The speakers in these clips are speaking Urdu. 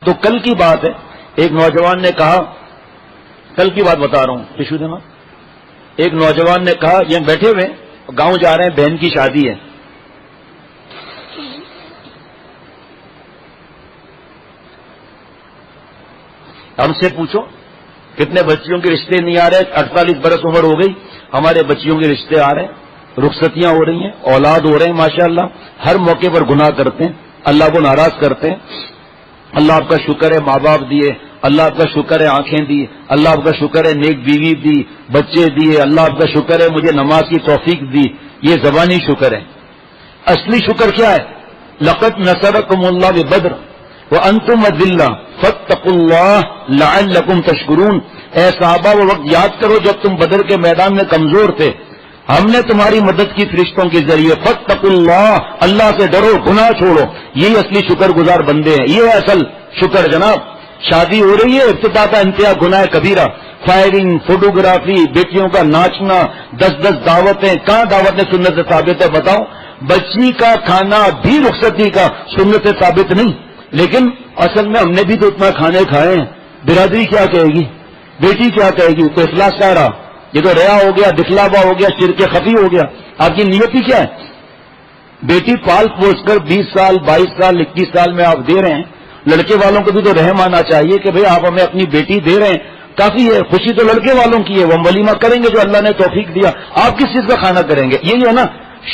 تو کل کی بات ہے، ایک نوجوان نے کہا، کل کی بات بتا رہا ہوں، ٹشو دینا، ایک نوجوان نے کہا، یہ بیٹھے ہوئے گاؤں جا رہے ہیں، بہن کی شادی ہے، ہم سے پوچھو کتنے بچیوں کے رشتے نہیں آ رہے، 48 برس عمر ہو گئی، ہمارے بچیوں کے رشتے آ رہے ہیں، رخصتیاں ہو رہی ہیں، اولاد ہو رہے ہیں، ماشاءاللہ ہر موقع پر گناہ کرتے ہیں، اللہ کو ناراض کرتے ہیں۔ اللہ آپ کا شکر ہے ماں باپ دیے، اللہ آپ کا شکر ہے آنکھیں دی، اللہ آپ کا شکر ہے نیک بیوی دی، بچے دیے، اللہ آپ کا شکر ہے مجھے نماز کی توفیق دی، یہ زبانی شکر ہے۔ اصلی شکر کیا ہے؟ لقد نصرکم اللہ ببدر وانتم اذلہ فاتقوا اللہ لعلکم تشکرون۔ اے صحابہ وہ وقت یاد کرو جب تم بدر کے میدان میں کمزور تھے، ہم نے تمہاری مدد کی فرشتوں کے ذریعے، فاتقوا اللہ، اللہ سے ڈرو، گناہ چھوڑو، یہی اصلی شکر گزار بندے ہیں، یہ ہے اصل شکر جناب۔ شادی ہو رہی ہے، ابتدا کا انتہا گناہ کبیرہ، فائرنگ، فوٹوگرافی، بیٹیوں کا ناچنا، 10 دعوتیں، کہاں دعوتیں سنت سے ثابت ہے بتاؤ؟ بچی کا کھانا بھی رخصتی کا سنت سے ثابت نہیں، لیکن اصل میں ہم نے بھی تو اتنا کھانے کھائے ہیں، برادری کیا کہے گی، بیٹی کیا کہے گی، تو اخلاص کہہ رہا، یہ تو ریا ہو گیا، دکھلاوا ہو گیا، شرک خفی ہو گیا۔ آپ کی نیت ہی کیا ہے؟ بیٹی پال پوچھ کر 20 سال 22 سال 21 سال میں آپ دے رہے ہیں، لڑکے والوں کو بھی تو رحم آنا چاہیے کہ بھئی آپ ہمیں اپنی بیٹی دے رہے ہیں، کافی ہے، خوشی تو لڑکے والوں کی ہے، وہ ولیمہ کریں گے جو اللہ نے توفیق دیا، آپ کس چیز کا کھانا کریں گے؟ یہی ہے نا،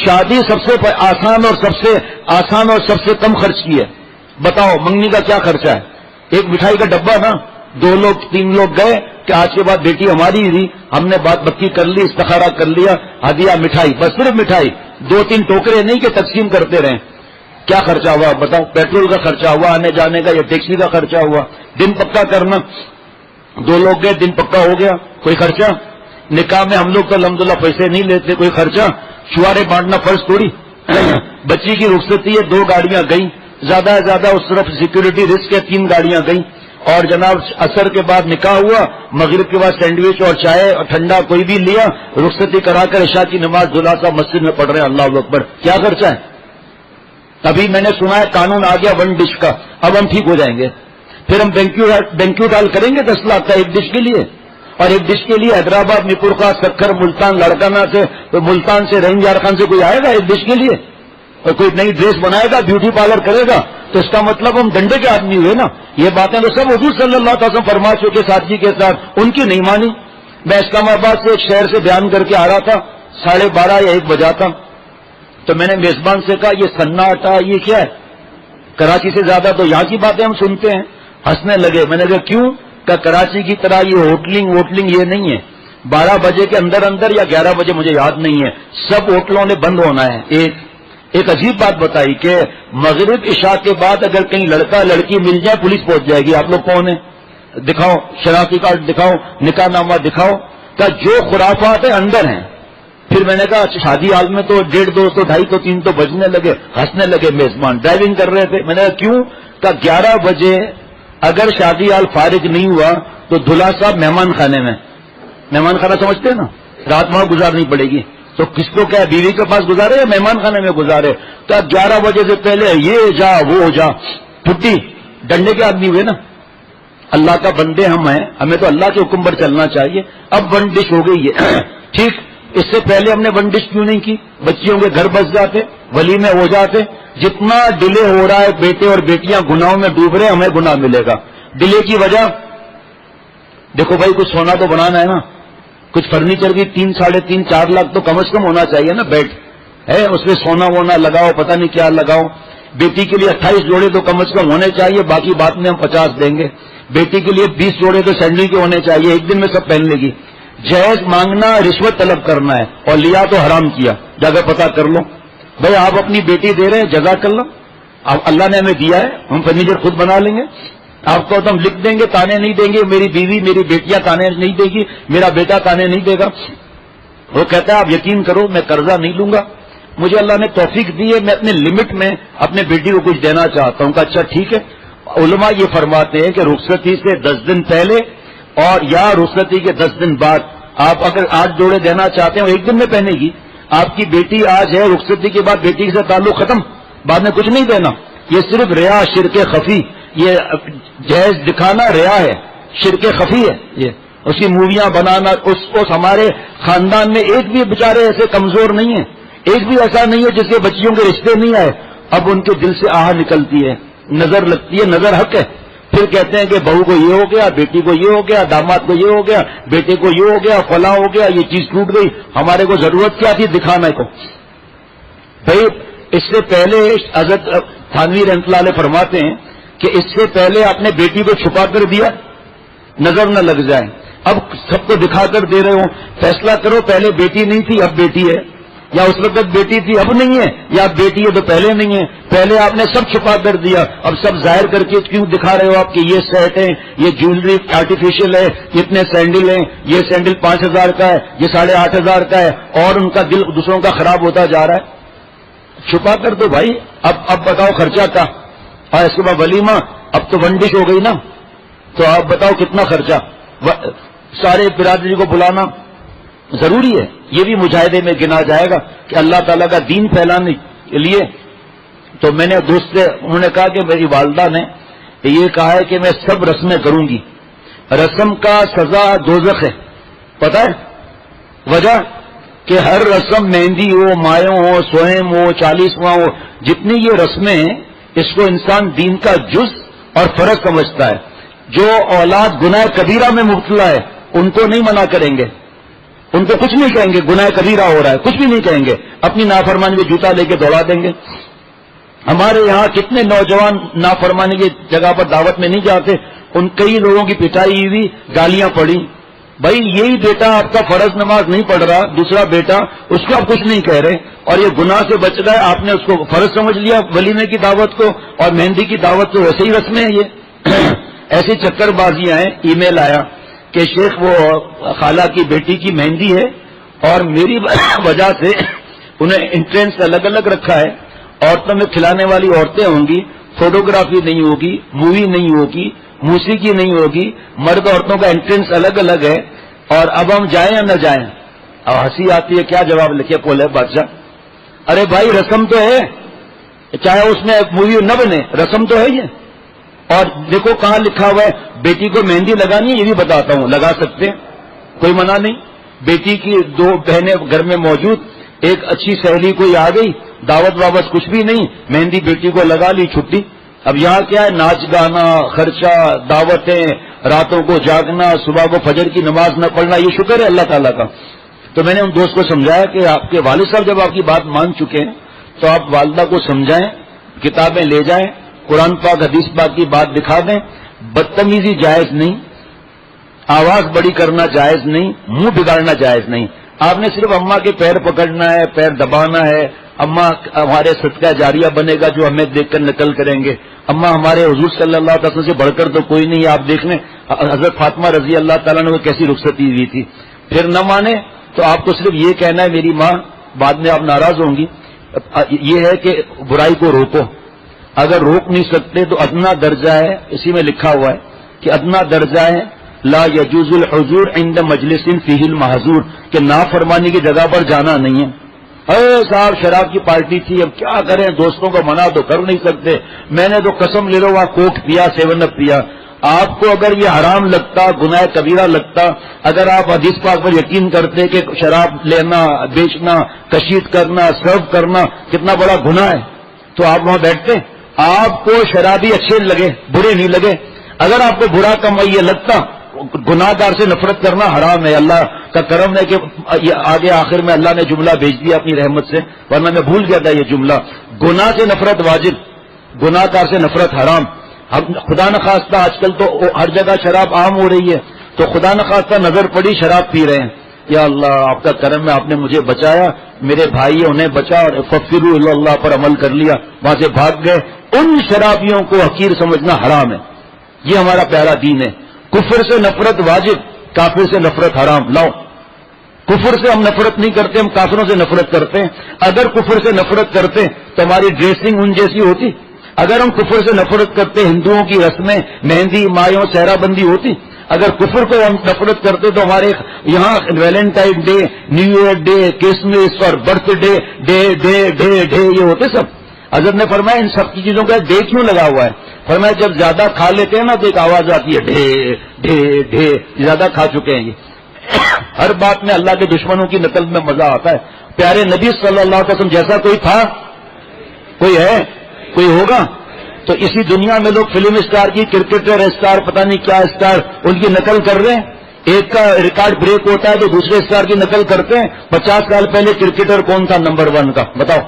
شادی سب سے آسان اور سب سے کم خرچ کی ہے۔ بتاؤ منگنی کا کیا خرچہ ہے؟ ایک مٹھائی کا ڈبہ نا، 2 لوگ 3 لوگ گئے کہ آج کے بعد بیٹی ہماری تھی، ہم نے بات بکی کر لی، استخارہ کر لیا، ہدیہ مٹھائی، بس صرف مٹھائی، 2-3 ٹوکرے نہیں کہ تقسیم کرتے رہیں۔ کیا خرچہ ہوا بتاؤ؟ پیٹرول کا خرچہ ہوا، آنے جانے کا، یا ٹیکسی کا خرچہ ہوا، دن پکا کرنا، 2 لوگ گئے، دن پکا ہو گیا، کوئی خرچہ؟ نکاح میں ہم لوگ تو الحمدللہ پیسے نہیں لیتے، کوئی خرچہ؟ چھوارے بانٹنا فرض تھوڑی؟ بچی کی رخصتی ہے، 2 گاڑیاں گئیں، زیادہ سے زیادہ اس طرف سیکورٹی رسک ہے، 3 گاڑیاں گئیں، اور جناب عصر کے بعد نکاح ہوا، مغرب کے بعد سینڈوچ اور چائے اور ٹھنڈا کوئی بھی لیا، رخصتی کرا کر عشاء کی نماز دلہا صاحب مسجد میں پڑھ رہے ہیں، اللہ اکبر، کیا خرچہ ہے؟ ابھی میں نے سنا ہے قانون آ گیا 1 ڈش کا، اب ہم ٹھیک ہو جائیں گے، پھر ہم بینکیوٹ ہال کریں گے 10 لاکھ کا 1 ڈش کے لیے، اور 1 ڈش کے لیے حیدرآباد، میپورخا، سکھر، ملتان، لڑکانہ سے، ملتان سے، رحیم یار خان سے کوئی آئے گا 1 ڈش کے لیے؟ اور کوئی نئی ڈریس بنائے گا، بیوٹی پارلر کرے گا، تو اس کا مطلب ہم ڈنڈے کے آدمی ہوئے نا۔ یہ باتیں تو سب حضور صلی اللہ علیہ وسلم فرما چکے سادگی کے ساتھ، ان کی نہیں مانی۔ میں اسلام آباد سے ایک شہر سے بیان کر کے آ رہا تھا، 12:30 یا 1 بجا تھا، تو میں نے میزبان سے کہا یہ سناٹا یہ کیا ہے؟ کراچی سے زیادہ تو یہاں کی باتیں ہم سنتے ہیں۔ ہنسنے لگے، میں نے کہا کیوں؟ کہ کراچی کی طرح یہ ہوٹلنگ یہ نہیں ہے، 12 بجے کے اندر یا 11 بجے مجھے یاد نہیں ہے، سب ہوٹلوں نے بند ہونا ہے۔ ایک عجیب بات بتائی کہ مغرب عشاء کے بعد اگر کہیں لڑکا لڑکی مل جائے پولیس پہنچ جائے گی۔ آپ لوگ کون ہیں؟ دکھاؤ شناختی کارڈ، دکھاؤ نکاح نامہ دکھاؤ، کہ جو خرافات ہیں اندر ہیں۔ پھر میں نے کہا شادی حال میں تو 1:30 2 تو 2:30 تو 3 تو بجنے لگے، ہنسنے لگے میزبان، ڈرائیونگ کر رہے تھے۔ میں نے کہا کیوں؟ کہ 11 بجے اگر شادی حال فارغ نہیں ہوا تو دلہا صاحب مہمان خانے میں، مہمان خانہ سمجھتے ہیں نا، رات وہاں گزارنی پڑے گی، تو کس کو کیا بیوی کے پاس گزارے یا مہمان خانے میں گزارے؟ تو 11 بجے سے پہلے یہ جا وہ جا، چھٹی، ڈنڈے کے آدمی ہوئے نا۔ اللہ کا بندے ہم ہیں، ہمیں تو اللہ کے حکم پر چلنا چاہیے۔ اب 1 ڈش ہو گئی ہے ٹھیک، اس سے پہلے ہم نے 1 ڈش کیوں نہیں کی؟ بچیوں کے گھر بس جاتے، ولیمے ہو جاتے۔ جتنا ڈیلے ہو رہا ہے بیٹے اور بیٹیاں گناہوں میں ڈوب رہے، ہمیں گناہ ملے گا۔ ڈیلے کی وجہ دیکھو بھائی، کچھ سونا تو بنانا ہے نا، کچھ فرنیچر بھی 3 ساڑھے 3 4 لاکھ تو کم از کم ہونا چاہیے نا، بیڈ ہے اس میں سونا وونا لگاؤ، پتہ نہیں کیا لگاؤ۔ بیٹی کے لیے 28 جوڑے تو کم از کم ہونے چاہیے، باقی بعد میں ہم 50 دیں گے۔ بیٹی کے لیے 20 جوڑے تو سینڈل کے ہونے چاہیے، ایک دن میں سب پہن لے گی۔ جہیز مانگنا رشوت طلب کرنا ہے، اور لیا تو حرام کیا، جا کر پتہ کر لو۔ بھائی آپ اپنی بیٹی دے رہے ہیں، جزاک اللہ، اب اللہ نے ہمیں دیا ہے، ہم فرنیچر خود بنا لیں گے۔ آپ کو تو ہم لکھ دیں گے، تانے نہیں دیں گے، میری بیوی میری بیٹیاں تانے نہیں دے گی، میرا بیٹا تانے نہیں دے گا۔ وہ کہتا ہے آپ یقین کرو میں قرضہ نہیں لوں گا، مجھے اللہ نے توفیق دی ہے، میں اپنے لمٹ میں اپنے بیٹی کو کچھ دینا چاہتا ہوں۔ کہ اچھا ٹھیک ہے۔ علماء یہ فرماتے ہیں کہ رخصتی سے 10 دن پہلے اور یا رخصتی کے 10 دن بعد آپ اگر 8 جوڑے دینا چاہتے ہیں وہ ایک دن میں پہنے گی۔ آپ کی بیٹی آج ہے، رخصتی کے بعد بیٹی سے تعلق ختم، بعد میں کچھ نہیں دینا۔ یہ صرف ریا، شرک خفی، یہ جہیز دکھانا ریا ہے، شرک خفی ہے، یہ اس کی موویاں بنانا. اس ہمارے خاندان میں ایک بھی بیچارے ایسے کمزور نہیں ہیں، ایک بھی ایسا نہیں ہے جس کے بچیوں کے رشتے نہیں آئے. اب ان کے دل سے آہ نکلتی ہے، نظر لگتی ہے، نظر حق ہے. پھر کہتے ہیں کہ بہو کو یہ ہو گیا، بیٹی کو یہ ہو گیا، داماد کو یہ ہو گیا، بیٹے کو یہ ہو گیا، فلاں ہو گیا، یہ چیز ٹوٹ گئی. ہمارے کو ضرورت کیا تھی دکھانے کو؟ بھائی اس سے پہلے حضرت تھانوی رحمۃ اللہ علیہ فرماتے ہیں کہ اس سے پہلے آپ نے بیٹی کو چھپا کر دیا، نظر نہ لگ جائے. اب سب کو دکھا کر دے رہے ہو. فیصلہ کرو، پہلے بیٹی نہیں تھی اب بیٹی ہے، یا اس وقت بیٹی تھی اب نہیں ہے، یا بیٹی ہے تو پہلے نہیں ہے. پہلے آپ نے سب چھپا کر دیا، اب سب ظاہر کر کے کیوں دکھا رہے ہو آپ کہ یہ سیٹ ہے، یہ جیولری آرٹیفیشل ہے، اتنے سینڈل ہیں، یہ سینڈل 5000 کا ہے، یہ 8500 کا ہے، اور ان کا دل دوسروں کا خراب ہوتا جا رہا ہے. چھپا کر دو بھائی. اب بتاؤ خرچہ کا، اور اس کے بعد ولیمہ، اب تو ون ڈش ہو گئی نا، تو آپ بتاؤ کتنا خرچہ. سارے برادری کو بلانا ضروری ہے، یہ بھی مجاہدے میں گنا جائے گا کہ اللہ تعالیٰ کا دین پھیلانے کے لیے. تو میں نے دوست سے انہوں نے کہا کہ میری والدہ نے یہ کہا ہے کہ میں سب رسمیں کروں گی. رسم کا سزا دوزخ ہے، پتہ ہے وجہ؟ کہ ہر رسم مہندی ہو، مایوں ہو، سوہم ہو، 40واں ہو، جتنی یہ رسمیں ہیں اس کو انسان دین کا جز اور فرض سمجھتا ہے. جو اولاد گناہ کبیرہ میں مبتلا ہے ان کو نہیں منع کریں گے، ان کو کچھ نہیں کہیں گے گناہ کبیرہ ہو رہا ہے، کچھ بھی نہیں کہیں گے، اپنی نافرمانی میں جوتا لے کے دوڑا دیں گے. ہمارے یہاں کتنے نوجوان نافرمانی کی جگہ پر دعوت میں نہیں جاتے، ان کئی لوگوں کی پٹائی ہوئی، گالیاں پڑی. بھائی یہی بیٹا آپ کا فرض نماز نہیں پڑھ رہا، دوسرا بیٹا، اس کو آپ کچھ نہیں کہہ رہے، اور یہ گناہ سے بچ رہا ہے. آپ نے اس کو فرض سمجھ لیا ولیمے کی دعوت کو، اور مہندی کی دعوت تو ویسے ہی رسمیں ہیں. یہ ایسی چکر بازیاں ہیں. ای میل آیا کہ شیخ وہ خالہ کی بیٹی کی مہندی ہے اور میری وجہ سے انہیں انٹرنس الگ الگ رکھا ہے، عورتوں میں کھلانے والی عورتیں ہوں گی، فوٹوگرافی نہیں ہوگی، مووی نہیں ہوگی، موسیقی نہیں ہوگی، مرد عورتوں کا انٹرنس الگ الگ ہے، اور اب ہم جائیں یا نہ جائیں؟ اب ہنسی آتی ہے، کیا جواب لکھے بولے بادشاہ؟ ارے بھائی رسم تو ہے، چاہے اس میں مووی نہ بنے، رسم تو ہے یہ. اور دیکھو کہاں لکھا ہوا ہے بیٹی کو مہندی لگانی ہے، یہ بھی بتاتا ہوں، لگا سکتے ہیں، کوئی منع نہیں. بیٹی کی 2 بہنیں گھر میں موجود، ایک اچھی سہیلی کوئی آ گئی، دعوت وابت کچھ بھی نہیں، مہندی بیٹی کو لگا لی، چھٹی. اب یہاں کیا ہے؟ ناچ گانا، خرچہ، دعوتیں، راتوں کو جاگنا، صبح کو فجر کی نماز نہ پڑھنا. یہ شکر ہے اللہ تعالیٰ کا. تو میں نے ان دوست کو سمجھایا کہ آپ کے والد صاحب جب آپ کی بات مان چکے ہیں تو آپ والدہ کو سمجھائیں، کتابیں لے جائیں، قرآن پاک حدیث پاک کی بات دکھا دیں. بدتمیزی جائز نہیں، آواز بڑی کرنا جائز نہیں، منہ بگاڑنا جائز نہیں. آپ نے صرف اماں کے پیر پکڑنا ہے، پیر دبانا ہے. اماں ہمارے صدقہ جاریہ بنے گا جو ہمیں دیکھ کر نقل کریں گے. اماں ہمارے حضور صلی اللہ علیہ وسلم سے بڑھ کر تو کوئی نہیں. آپ دیکھ لیں حضرت فاطمہ رضی اللہ تعالیٰ نے کیسی رخصتی ہوئی تھی. پھر نہ مانے تو آپ کو صرف یہ کہنا ہے میری ماں، بعد میں آپ ناراض ہوں گی. یہ ہے کہ برائی کو روکو. اگر روک نہیں سکتے تو ادنا درجہ ہے، اسی میں لکھا ہوا ہے کہ ادنا درجہ ہے لا یجوز الحضور عند مجلس فیہ المحظور، کہ نافرمانی کی جگہ پر جانا نہیں ہے. ارے صاحب شراب کی پارٹی تھی، اب کیا کریں، دوستوں کو منع تو کر نہیں سکتے. میں نے تو قسم لے لو وہاں کوک پیا، 7 اپ پیا. آپ کو اگر یہ حرام لگتا، گناہ کبیرہ لگتا، اگر آپ حدیث پاک پر یقین کرتے کہ شراب لینا، بیچنا، کشید کرنا، سرو کرنا کتنا بڑا گناہ ہے، تو آپ وہاں بیٹھتے. آپ کو شرابی اچھے لگے، برے نہیں لگے. اگر آپ کو برا کم یہ لگتا، گناہ گار سے نفرت کرنا حرام ہے. اللہ کا کرم ہے کہ آگے آخر میں اللہ نے جملہ بھیج دیا اپنی رحمت سے، ورنہ میں بھول گیا تھا یہ جملہ. گناہ سے نفرت واجب، گناہ گار سے نفرت حرام. خدا نخواستہ آج کل تو ہر جگہ شراب عام ہو رہی ہے، تو خدا نخواستہ نظر پڑی شراب پی رہے ہیں. یا اللہ آپ کا کرم ہے، آپ نے مجھے بچایا، میرے بھائی انہیں بچا اور فغفروا الی اللہ پر عمل کر لیا، وہاں سے بھاگ گئے. ان شرابیوں کو حقیر سمجھنا حرام ہے. یہ ہمارا پیارا دین ہے. کفر سے نفرت واجب، کافر سے نفرت حرام. لاؤ، کفر سے ہم نفرت نہیں کرتے، ہم کافروں سے نفرت کرتے ہیں. اگر کفر سے نفرت کرتے تو ہماری ڈریسنگ ان جیسی ہوتی. اگر ہم کفر سے نفرت کرتے ہندوؤں کی رسمیں، مہندی، مایوں، صحرا بندی ہوتی. اگر کفر کو ہم نفرت کرتے تو ہمارے یہاں Valentine day, new year day, Christmas اور birthday day day day day day ہوتے سب. حضرت نے فرمایا ان سب کی چیزوں کا ڈے کیوں لگا ہوا ہے؟ فرمایا جب زیادہ کھا لیتے ہیں نا تو ایک آواز آتی ہے ڈھے ڈھے ڈھے، زیادہ کھا چکے ہیں یہ۔ ہر بات میں اللہ کے دشمنوں کی نقل میں مزہ آتا ہے۔ پیارے نبی صلی اللہ علیہ وسلم جیسا کوئی تھا؟ کوئی ہے؟ کوئی ہوگا؟ تو اسی دنیا میں لوگ فلم اسٹار کی، کرکٹر اسٹار، پتہ نہیں کیا اسٹار، ان کی نقل کر رہے ہیں۔ ایک کا ریکارڈ بریک ہوتا ہے تو دوسرے اسٹار کی نقل کرتے ہیں۔ 50 سال پہلے کرکٹر کون تھا نمبر 1 کا؟ بتاؤ،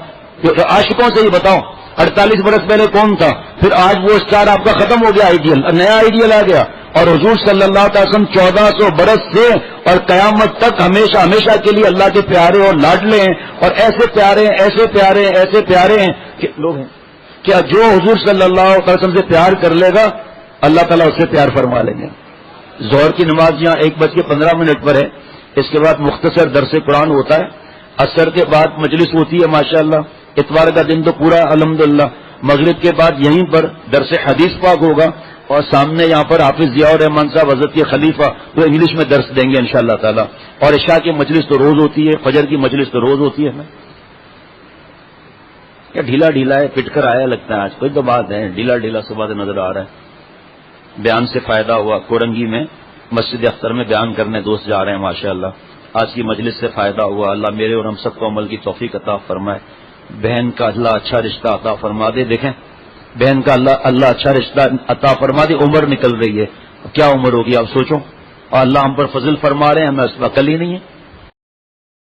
عاشقوں سے ہی بتاؤ۔ 48 برس پہلے کون تھا؟ پھر آج وہ اسٹار آپ کا ختم ہو گیا، آئیڈیل، نیا آئیڈیل آ گیا۔ اور حضور صلی اللہ علیہ وسلم 1400 برس سے اور قیامت تک ہمیشہ ہمیشہ کے لیے اللہ کے پیارے اور لاڈلے ہیں، اور ایسے پیارے ہیں، ایسے پیارے ہیں، ایسے پیارے ہیں کہ لوگ ہیں کیا جو حضور صلی اللہ علیہ وسلم سے پیار کر لے گا اللہ تعالیٰ اس سے پیار فرما لیں گے۔ ظہر کی نماز یہاں 1:15 پر ہے، اس کے بعد مختصر درس قرآن ہوتا ہے، عصر کے بعد مجلس ہوتی ہے ماشاءاللہ، اتوار کا دن تو پورا الحمدللہ، مغرب کے بعد یہیں پر درس حدیث پاک ہوگا، اور سامنے یہاں پر حافظ ضیاء الرحمان صاحب حضرت کے خلیفہ وہ انگلش میں درس دیں گے انشاءاللہ تعالی، اور عشاء کی مجلس تو روز ہوتی ہے، فجر کی مجلس تو روز ہوتی ہے۔ کیا ڈھیلا ڈھیلا ہے، پٹ کر آیا لگتا ہے آج، کوئی تو بات ہے، ڈھیلا ڈھیلا صبح سے نظر آ رہا ہے۔ بیان سے فائدہ ہوا، کورنگی میں مسجد اختر میں بیان کرنے دوست جا رہے ہیں ماشاءاللہ، آج کی مجلس سے فائدہ ہوا، اللہ میرے اور ہم سب کو عمل کی توفیق عطا فرمائے، بہن کا اللہ اچھا رشتہ عطا فرما دے۔ دیکھیں بہن کا اللہ اچھا رشتہ عطا فرما دے، عمر نکل رہی ہے، کیا عمر ہوگی آپ سوچو، اور اللہ ہم پر فضل فرما رہے ہیں، ہمیں اس عقل ہی نہیں ہے۔